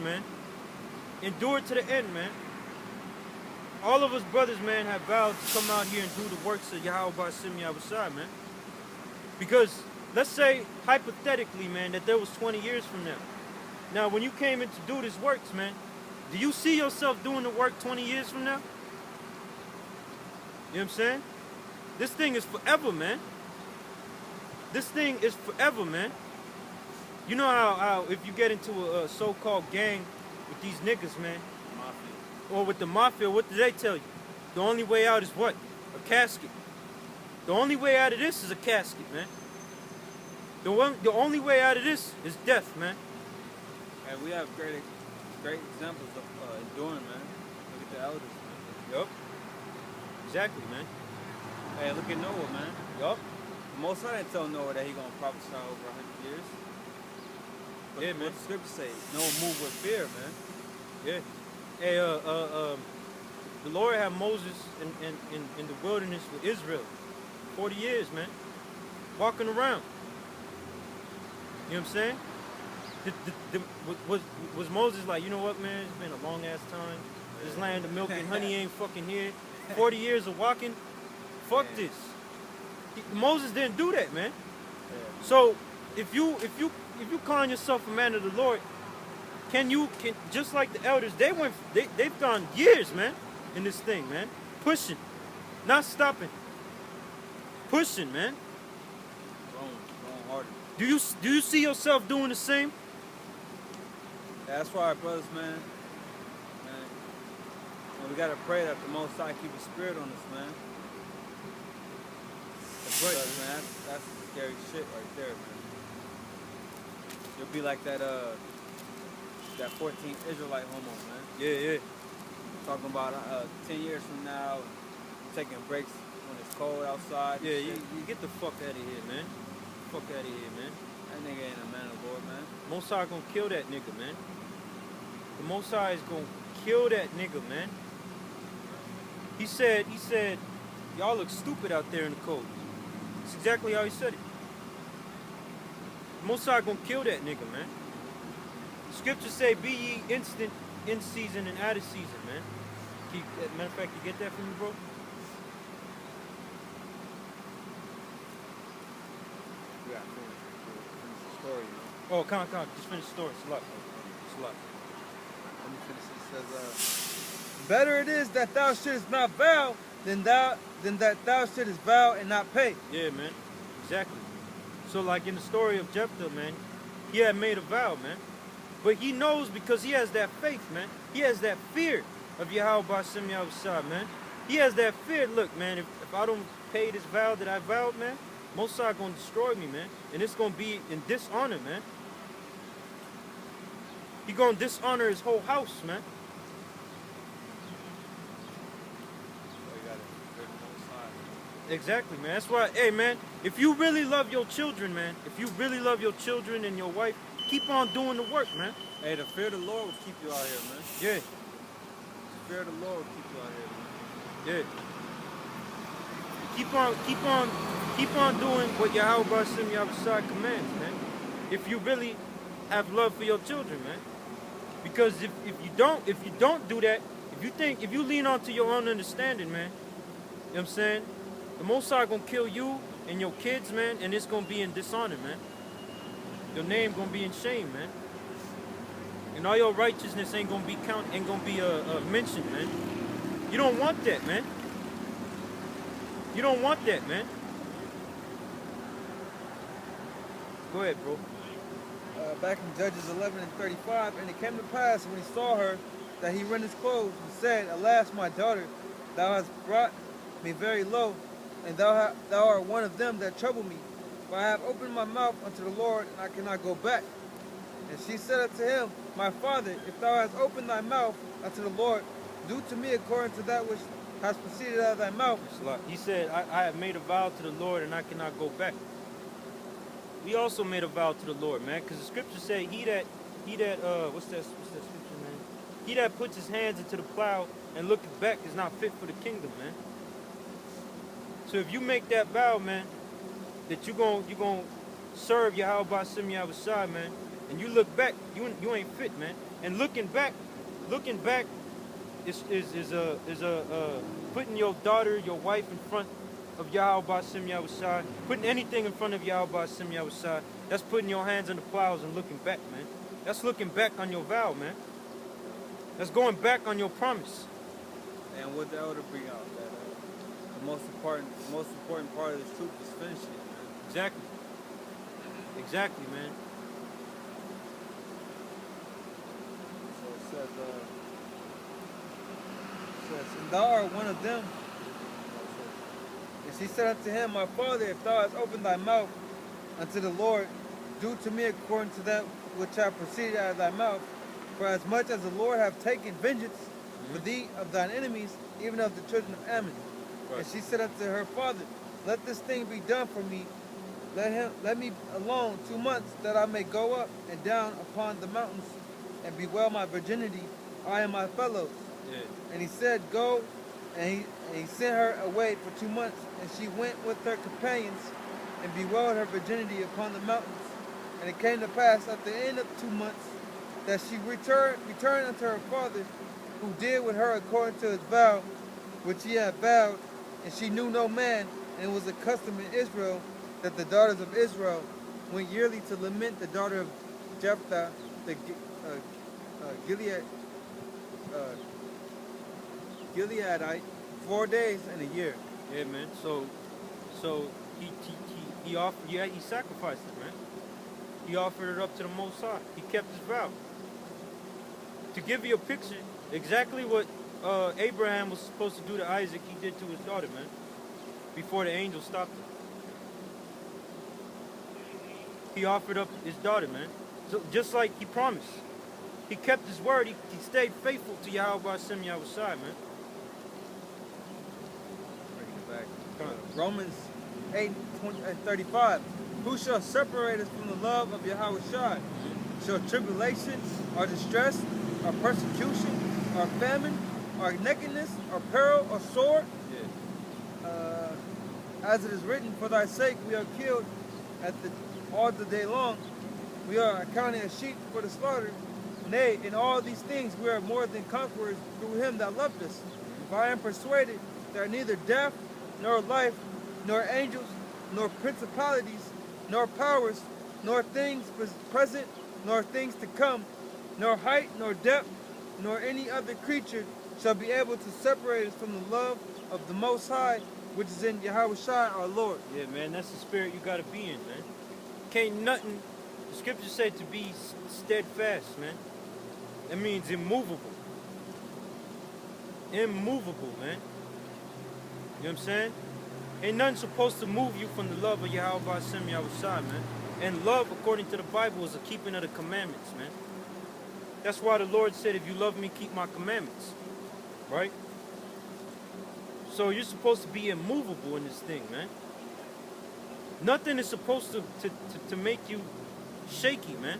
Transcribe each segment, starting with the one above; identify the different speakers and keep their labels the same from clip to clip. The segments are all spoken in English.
Speaker 1: man. Endure to the end, man. All of us brothers, man, have vowed to come out here and do the works of Yahawashi, man. Because, let's say, hypothetically, man, that there was 20 years from now. Now, when you came in to do this works, man, do you see yourself doing the work 20 years from now? You know what I'm saying? This thing is forever, man. This thing is forever, man. You know how if you get into a so-called gang with these niggas, man, or with the mafia, what do they tell you? The only way out is what? A casket. The only way out of this is a casket, man. The only way out of this is death, man.
Speaker 2: And we have great examples of enduring, man. Look at the elders, man.
Speaker 1: Yup. Exactly, man.
Speaker 2: Hey, look at Noah, man.
Speaker 1: Yup.
Speaker 2: Most of didn't tell Noah that he gonna prophesy over 100 years. But
Speaker 1: yeah, man.
Speaker 2: What the scripture say? Noah moved with fear, man.
Speaker 1: Yeah. Hey, the Lord had Moses in the wilderness with Israel 40 years, man. Walking around. You know what I'm saying? Was Moses like, you know what, man? It's been a long ass time. This land of milk and honey ain't fucking here. 40 years of walking. Fuck this. Moses didn't do that, man.
Speaker 2: Yeah.
Speaker 1: So if you calling yourself a man of the Lord, can just like the elders, they've gone years, man, in this thing, man. Pushing. Not stopping. Pushing, man.
Speaker 2: Going harder.
Speaker 1: Do you see yourself doing the same?
Speaker 2: Yeah, that's why our brothers, man, we gotta pray that the Most High keep His spirit on us, man. Because, man, that's scary shit right there, man. You'll be like that 14th Israelite homo, man.
Speaker 1: Yeah.
Speaker 2: Talking about 10 years from now, taking breaks when it's cold outside.
Speaker 1: Yeah, you get the fuck out of here, man. Fuck out of here, man.
Speaker 2: That nigga ain't a man of the Lord, man.
Speaker 1: Most High gonna kill that nigga, man. The Most High is gonna kill that nigga, man. He said, y'all look stupid out there in the cold. That's exactly how he said it. The Most High gonna kill that nigga, man. Scriptures say, be ye instant in season and out of season, man. Matter of fact, you get that from me, bro?
Speaker 2: Yeah, finish the story, you know.
Speaker 1: Oh, come on. Just finish the story. It's a lot.
Speaker 2: Let me finish it. It says, better it is that thou shouldest not vow than that thou shouldest vow and not pay.
Speaker 1: Yeah, man. Exactly. So, like in the story of Jephthah, man, he had made a vow, man. But he knows because he has that faith, man. He has that fear of Yahawashi, man. He has that fear. Look, man, if I don't pay this vow that I vowed, man, Most High gonna destroy me, man. And it's gonna be in dishonor, man. He gonna dishonor his whole house, man. Exactly, man. That's why, hey, man, if you really love your children, man, if you really love your children and your wife, keep on doing the work, man.
Speaker 2: Hey, the fear of the Lord will keep you out here, man.
Speaker 1: Yeah.
Speaker 2: The fear of the Lord will keep you out here, man.
Speaker 1: Yeah. Keep on doing what Yahawashi commands, man. If you really have love for your children, man. Because if you don't do that, if you lean on to your own understanding, man, you know what I'm saying? The Most High gonna kill you and your kids, man, and it's gonna be in dishonor, man. Your name gonna be in shame, man. And all your righteousness ain't gonna be mentioned, man. You don't want that, man. You don't want that, man. Go ahead, bro.
Speaker 2: Back in Judges 11 and 35, and it came to pass when he saw her that he rent his clothes and said, Alas, my daughter, thou hast brought me very low, and thou art one of them that trouble me. For I have opened my mouth unto the Lord, and I cannot go back. And she said unto him, My father, if thou hast opened thy mouth unto the Lord, do to me according to that which has proceeded out of thy mouth.
Speaker 1: He said, I have made a vow to the Lord, and I cannot go back. We also made a vow to the Lord, man, because the scriptures say, what's that scripture, man? He that puts his hands into the plow and looketh back is not fit for the kingdom, man. So if you make that vow, man, that you're gonna serve Yahawashi, man, and you look back, you ain't fit, man. And looking back is putting your daughter, your wife in front of Yahawashi Yahawashi, putting anything in front of Yahawashi Yahawashi. That's putting your hands on the plows and looking back, man. That's looking back on your vow, man. That's going back on your promise.
Speaker 2: And what the elder bring out, that the most important part of this truth is finishing it, man.
Speaker 1: Exactly. Exactly, man.
Speaker 2: So it says, and thou art one of them. And she said unto him, my father, if thou hast opened thy mouth unto the Lord, do to me according to that which hath proceeded out of thy mouth. For as much as the Lord hath taken vengeance for thee of thine enemies, even of the children of Ammon. Right. And she said unto her father, let this thing be done for me. Let me alone 2 months, that I may go up and down upon the mountains and bewail my virginity, I and my fellows. Yeah. And he said, go. And he sent her away for 2 months, and she went with her companions and bewailed her virginity upon the mountains. And it came to pass at the end of 2 months that she returned unto her father, who did with her according to his vow, which he had vowed. And she knew no man, and it was a custom in Israel that the daughters of Israel went yearly to lament the daughter of Jephthah, the Gileadite, 4 days in a year.
Speaker 1: Yeah, man. So he sacrificed it, man. He offered it up to the Most High. He kept his vow. To give you a picture, exactly what Abraham was supposed to do to Isaac, he did to his daughter, man. Before the angel stopped him. He offered up his daughter, man. So just like he promised. He kept his word. He stayed faithful to Yahawashi Yahawashi, man.
Speaker 2: Bring it back. Romans 8:35. Who shall separate us from the love of Yahawashi? Shall tribulation, or distress, or persecution, or famine, or nakedness, or peril, or sword? Yeah. As it is written, for thy sake we are killed all the day long. We are accounted as sheep for the slaughter. Nay, in all these things we are more than conquerors through him that loved us. For I am persuaded that neither death, nor life, nor angels, nor principalities, nor powers, nor things present, nor things to come, nor height, nor depth, nor any other creature shall be able to separate us from the love of the Most High, which is in Yahawashi our Lord.
Speaker 1: Yeah, man, that's the spirit you gotta be in, man. Can't nothing, the scripture said to be steadfast, man. That means immovable. Immovable, man. You know what I'm saying? Ain't nothing supposed to move you from the love of Yahawashi Yahawashi, man. And love, according to the Bible, is the keeping of the commandments, man. That's why the Lord said, if you love me, keep my commandments. Right? So you're supposed to be immovable in this thing, man. Nothing is supposed to make you shaky, man.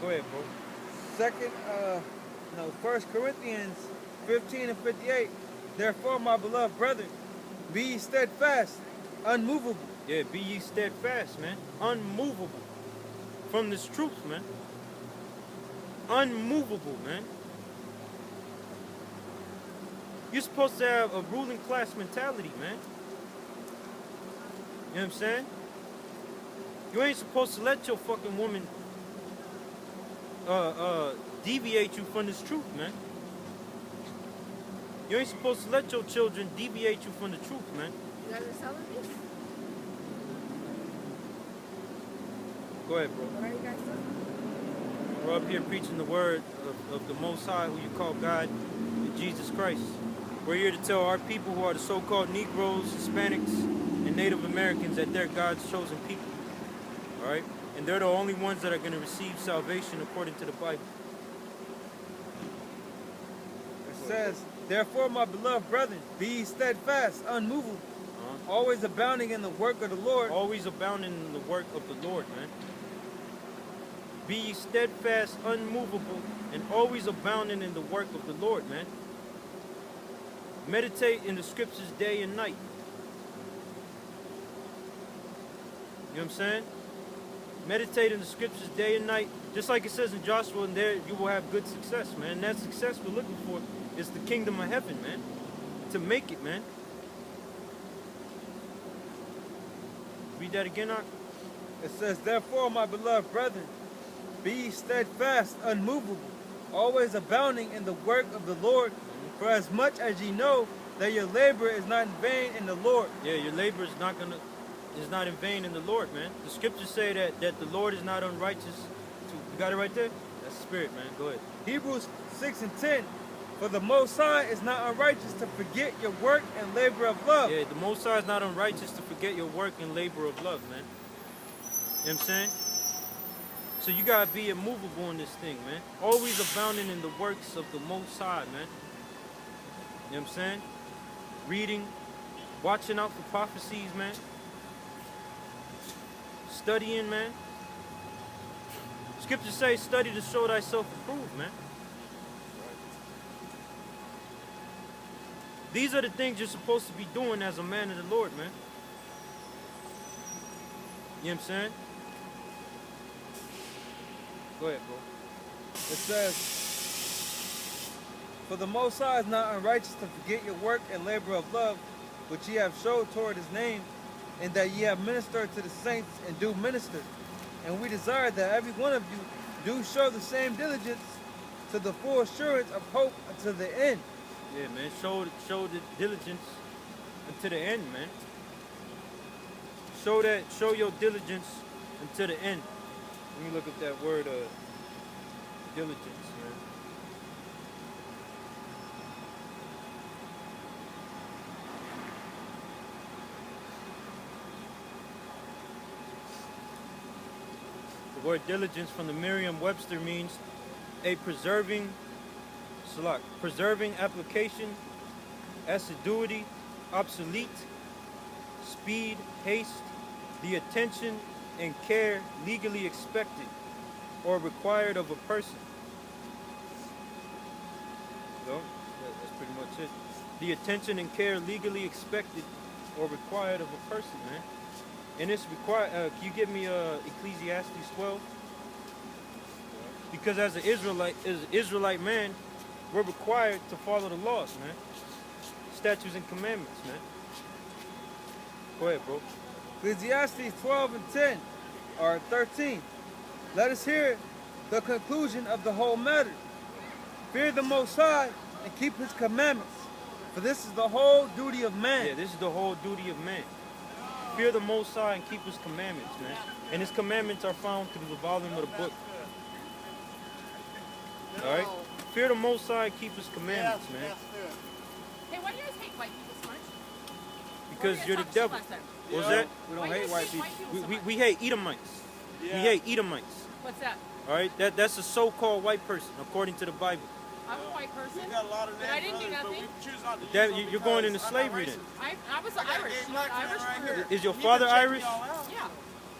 Speaker 1: Go ahead, bro.
Speaker 2: 1 Corinthians 15 and 58. Therefore, my beloved brethren, be ye steadfast, unmovable.
Speaker 1: Yeah, be ye steadfast, man. Unmovable. From this truth, man. Unmovable, man. You're supposed to have a ruling class mentality, man. You know what I'm saying? You ain't supposed to let your fucking woman deviate you from this truth, man. You ain't supposed to let your children deviate you from the truth, man.
Speaker 3: You guys are selling this?
Speaker 1: Go ahead, bro.
Speaker 3: What are you guys doing?
Speaker 1: We're up here preaching the word of the Most High, who you call God, Jesus Christ. We're here to tell our people who are the so-called Negroes, Hispanics, and Native Americans that they're God's chosen people. All right? And they're the only ones that are going to receive salvation according to the Bible.
Speaker 2: It says, therefore, my beloved brethren, be ye steadfast, unmovable, always abounding in the work of the Lord.
Speaker 1: Always abounding in the work of the Lord, man. Be ye steadfast, unmovable, and always abounding in the work of the Lord, man. Meditate in the scriptures day and night. You know what I'm saying? Meditate in the scriptures day and night, just like it says in Joshua, and there you will have good success, man. And that success we're looking for is the kingdom of heaven, man. To make it, man. Read that again, Ak.
Speaker 2: It says, therefore, my beloved brethren, be ye steadfast, unmovable, always abounding in the work of the Lord, for as much as ye know that your labor is not in vain in the Lord.
Speaker 1: Yeah, your labor is not in vain in the Lord, man. The scriptures say that the Lord is not unrighteous. You got it right there? That's the spirit, man. Go ahead.
Speaker 2: Hebrews 6 and 10. For the Most High is not unrighteous to forget your work and labor of love.
Speaker 1: Yeah, the Most High is not unrighteous to forget your work and labor of love, man. You know what I'm saying? So you gotta be immovable in this thing, man. Always abounding in the works of the Most High, man. You know what I'm saying? Reading, watching out for prophecies, man. Studying, man. Scriptures say, study to show thyself approved, man. These are the things you're supposed to be doing as a man of the Lord, man. You know what I'm saying? Go ahead, bro.
Speaker 2: It says, for the Most High is not unrighteous to forget your work and labor of love, which ye have showed toward his name, and that ye have ministered to the saints and do minister. And we desire that every one of you do show the same diligence to the full assurance of hope unto the end.
Speaker 1: Yeah, man. Show the diligence unto the end, man. Show your diligence unto the end. Let me look at that word, diligence, man. The word diligence from the Merriam-Webster means a preserving application, assiduity, obsolete, speed, haste, the attention and care legally expected or required of a person. So, that's pretty much it. The attention and care legally expected or required of a person, man. And it's required, can you give me Ecclesiastes 12? Because as an Israelite man, we're required to follow the laws, man. Statutes and commandments, man. Go ahead, bro.
Speaker 2: Ecclesiastes 12 and 10, or 13. Let us hear the conclusion of the whole matter. Fear the Most High and keep his commandments, for this is the whole duty of man.
Speaker 1: Yeah, this is the whole duty of man. Fear the Most High and keep his commandments, man. And his commandments are found through the volume of the book. All right? Fear the Most High and keep his commandments, man.
Speaker 3: Hey, why do you guys hate white people so much?
Speaker 1: Because you're the devil. What's that?
Speaker 2: We don't hate white people.
Speaker 1: We hate Edomites.
Speaker 4: Yeah.
Speaker 1: We hate Edomites.
Speaker 3: What's that?
Speaker 1: All right? That's a so-called white person, according to the Bible.
Speaker 3: I'm a white person.
Speaker 4: We got a lot of
Speaker 3: But I didn't do
Speaker 4: brothers, but
Speaker 3: nothing.
Speaker 4: we choose not to use
Speaker 1: That,
Speaker 4: them
Speaker 1: you're going
Speaker 4: because
Speaker 1: into
Speaker 4: I'm not
Speaker 1: slavery then.
Speaker 4: racist.
Speaker 3: I was Irish.
Speaker 4: Gay black man
Speaker 3: Irish
Speaker 4: right
Speaker 3: recruit.
Speaker 4: here.
Speaker 1: Is your
Speaker 4: You
Speaker 1: father
Speaker 4: can check
Speaker 1: Irish?
Speaker 4: me all out.
Speaker 3: Yeah.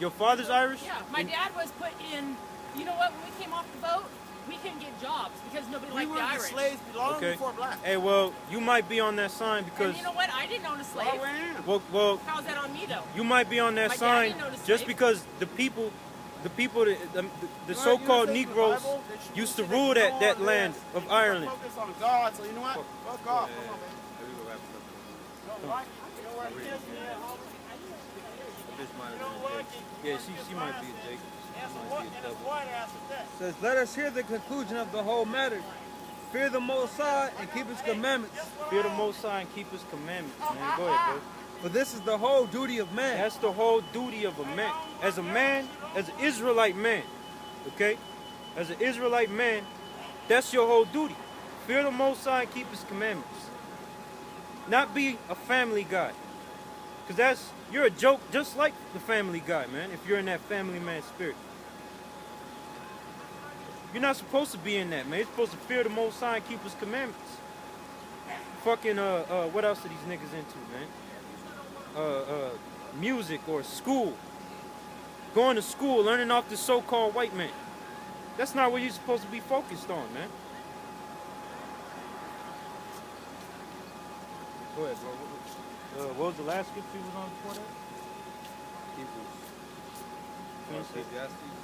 Speaker 1: Your father's Irish?
Speaker 3: Yeah. My dad was put in, you know what, when we came off the boat, we couldn't get jobs because nobody
Speaker 4: We
Speaker 3: liked
Speaker 4: were
Speaker 3: the
Speaker 4: the
Speaker 3: Irish.
Speaker 4: slaves long
Speaker 1: Okay.
Speaker 4: before black.
Speaker 1: Hey, well, you might be on that sign because...
Speaker 3: And you know what? I didn't own a slave.
Speaker 4: Well, I am.
Speaker 1: Well,
Speaker 3: How's that on me, though?
Speaker 1: you might be on that
Speaker 3: My dad
Speaker 1: sign
Speaker 3: didn't own a
Speaker 1: just
Speaker 3: slave.
Speaker 1: because the
Speaker 4: Well,
Speaker 1: so-called
Speaker 4: you know,
Speaker 1: Negroes
Speaker 4: Bible, they should
Speaker 1: used to
Speaker 4: say
Speaker 1: rule
Speaker 4: they
Speaker 1: that
Speaker 4: know all
Speaker 1: land
Speaker 4: this.
Speaker 1: of
Speaker 4: They
Speaker 1: Ireland.
Speaker 4: Focus on God, so you know what? Fuck off.
Speaker 1: Yeah.
Speaker 4: Come on, man. You know what? You know what? Kiss me at home. You know what?
Speaker 1: Yeah, she might be a Jacob.
Speaker 4: That's
Speaker 1: She
Speaker 4: a
Speaker 1: might
Speaker 4: what?
Speaker 1: be a
Speaker 4: And it's
Speaker 1: devil.
Speaker 4: white ass at that.
Speaker 2: Says, let us hear the conclusion of the whole matter. Fear the Most High and keep his commandments,
Speaker 1: Fear the Most High and keep his commandments, man. Go ahead, bro.
Speaker 2: for this is the whole duty of man.
Speaker 1: That's the whole duty of a man, as an Israelite man, okay? As an Israelite man, that's your whole duty. Fear the Most High and keep his commandments. Not be a family guy. Because you're a joke just like the family guy, man, if you're in that family man spirit. You're not supposed to be in that, man. You're supposed to fear the Most High and keep his commandments. Fucking, what else are these niggas into, man? Music or school. Going to school, learning off the so-called white man. That's not what you're supposed to be focused on, man. Go ahead, bro. What was the last scripture you was on before that? Quincy.
Speaker 4: Ecclesiastes.